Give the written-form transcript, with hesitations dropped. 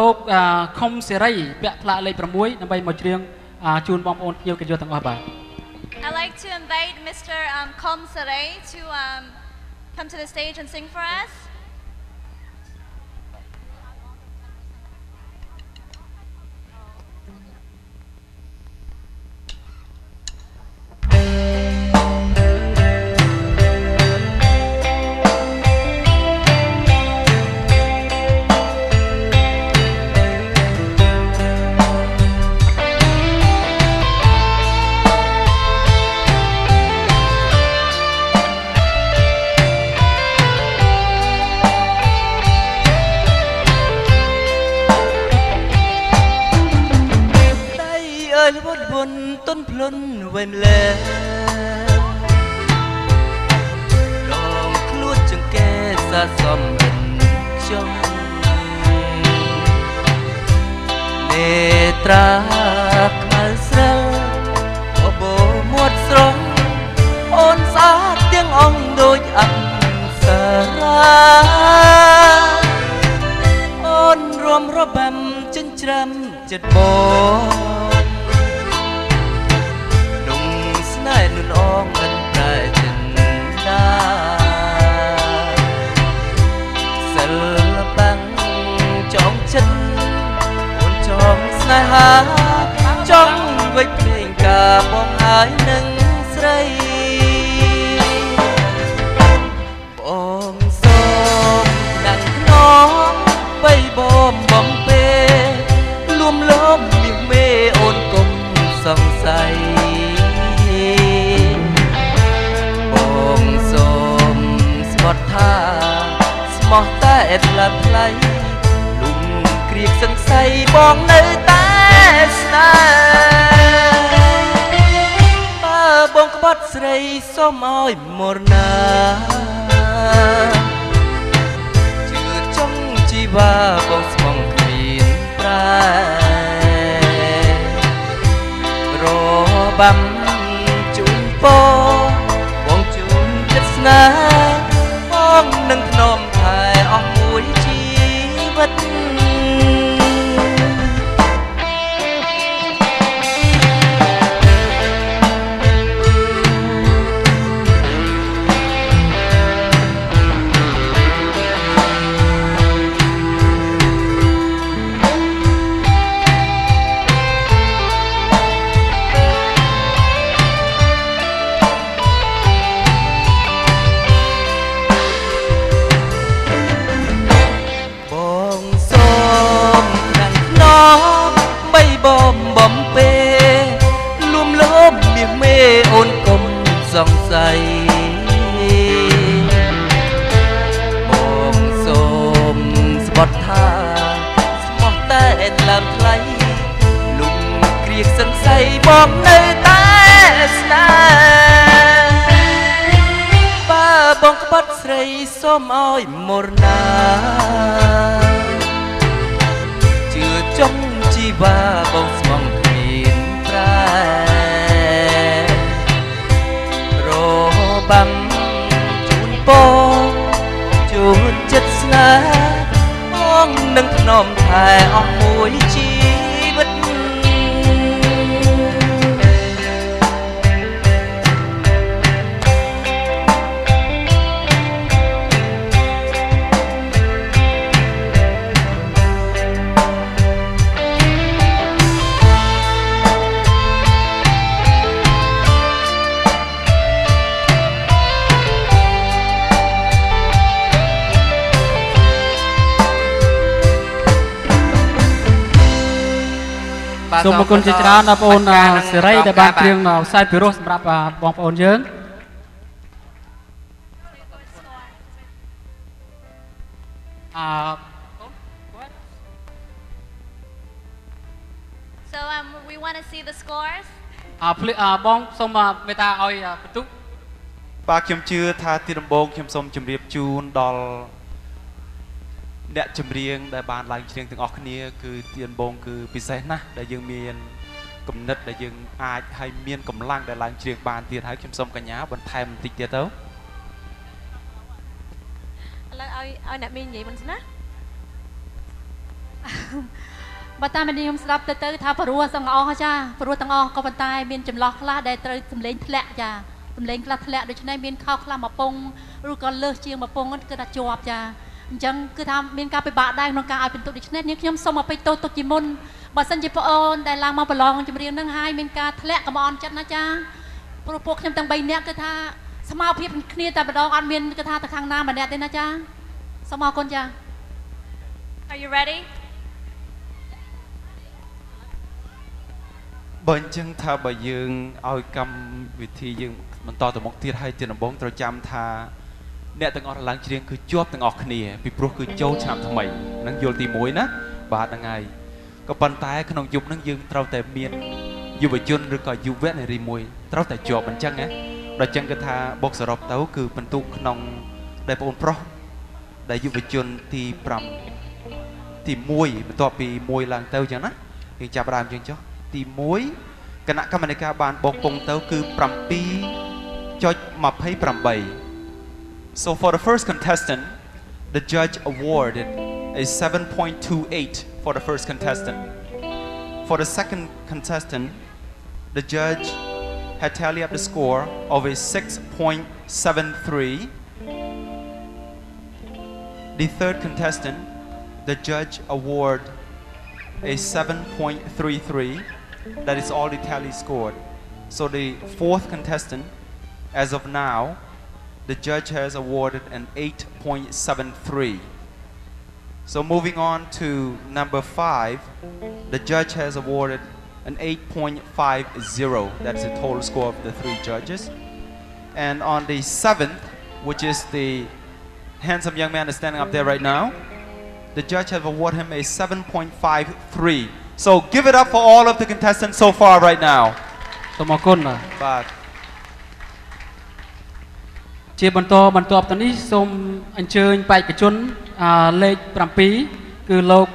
លោកខុំសេរីពាក់ផ្លាកលេខ6ដើម្បីមកច្រៀងជូនបងប្អូនភ្ញៀវកិត្តិយសទាំងអស់បាទ I'd like to invite Mr. Khom Saray to come to the stage and sing for us.ต้นพลุนไว้มแล้วดองคลวดจังแก่สะสมเป็นจงเนตราคัลสระโอโบมวดสรงโอนสาเตียงอ่องโดยอักษราโอนรวมระบำจนจำจัดโบnai nun ong ngân đại chân đa sel băng trong chân ôn trong nai ha trong vách mình cả bom hai nâng sray bom xôm nặng nó bay bom bom bê luom lốm miệng mê ôn cùng sòng sayบอดท่าสมอตาเอ็ดละไพลลุงเกรียกสังใสบองในตาสนาป้าบองกบอดใส่ส้มอ้อยมรณาจือจ้องจีวาบองสมองเปลี่ยนปลายรอบำจุนโปบองจุนจัดสนาនឹងធ្នមថែអស់មួយជីវិតสองใสมองสมสปอตท่าสมอแต่ลำไทยลุงเกรียกสังใสบอกในตาสนาป้าบองกบัดใส่ส้มอ้อยมรณาเจือจ้องจีวาบองสมองเปลี่ยนปลายบำจูนโปจูนจัดสนาห้องนั่งถนอมทายออกมวยชีวิตសូមអរគុណជាច្រើនដល់បងប្អូនសេរីដែលបានច្រៀងខ្សែពីរោះសម្រាប់បងប្អូនយើងSo we want to see the scores. បងសូមមេត្តាឲ្យបន្ទុកបាទខ្ញុំជឿថាទីដំបូងខ្ញុំសូមជម្រាបជូនដល់អ្នកចម្រៀងដែលបានឡើងច្រៀងទាំងអស់គ្នាគឺទីដំបូងគឺពិសេសណាស់ដែលយើងមានគំនិតដែលយើងអាចឲ្យមានកម្លាំងដែលឡើងច្រៀងបានទៀតហើយខ្ញុំសូមកញ្ញាបន្ថែមបន្តិចទៀតទៅ ឲ្យអ្នកមាននិយាយមិនណា បើតាមនេះខ្ញុំស្ដាប់ទៅថាបរិវទាំងអស់ចាបរិវទាំងអស់ក៏ប៉ុន្តែមានចម្លោះខ្លះដែលត្រូវសម្លេងធ្លាក់ចាសម្លេងខ្លះធ្លាក់ដូច្នេះមានខោខ្លះមកពងឬក៏លើសជាងមកពងគឺថាជាប់ចាអញ្ចឹងគឺថាមានការពិបាកដែរក្នុងការឲ្យពិន្ទុដូច្នេះនេះខ្ញុំសូមអភ័យទោសទុកជាមុនបើសិនជាបងអូនដែលឡើងមកប្រឡងចម្រៀងនឹងហើយមានការធ្លាក់កុំអន់ចិត្តណាចាព្រោះពួកខ្ញុំទាំង3នាក់គឺថាស្មារភាពគ្នាតែម្ដងអត់មានគឺថាទៅខាងណាម្នាក់ទេណាចាសូមអរគុណចា Are you ready? បើអញ្ចឹងថាបើយើងឲ្យកម្មវិធីយើងបន្តទៅមុខទៀតហើយជាដំបូងត្រូវចាំថាអ្នកទាំងអស់ឡើងច្រៀងគឺជាប់ទាំងអស់គ្នាពីព្រោះគឺចូលឆ្នាំថ្មីនឹងយល់ទី1ណាបាទហ្នឹងហើយក៏ប៉ុន្តែក្នុងយុគហ្នឹងយើងត្រូវតែមានយុវជនឬក៏យុវនារីមួយត្រូវតែជាប់អញ្ចឹងណាដល់អញ្ចឹងគឺថាបុកសរុបទៅគឺបន្ទុកក្នុងដែលបងប្រុសដែលយុវជនទី5ទី1បន្ទាប់ពី1ឡើងទៅអញ្ចឹងណាយើងចាប់ដើមអញ្ចឹងចុះទី1គណៈកម្មការបានបោកពងទៅគឺ7.28 So for the first contestant the judge awarded a 7.28 for the first contestant for the second contestant the judge had tallied up the score of a 6.73 the third contestant the judge awarded a 7.33 that is all the tally scored. So the fourth contestant, as of now, the judge has awarded an 8.73. So moving on to number 5, the judge has awarded an 8.50. That's the total score of the 3 judges. And on the 7th, which is the handsome young man that's standing up there right now, the judge has awarded him a 7.53. So give it up for all of the contestants so far right now. សូមអរគុណបាទជាបន្តបន្ទាប់ទៅនេះសូមអញ្ជើញបេក្ខជនលេខ7គឺលោក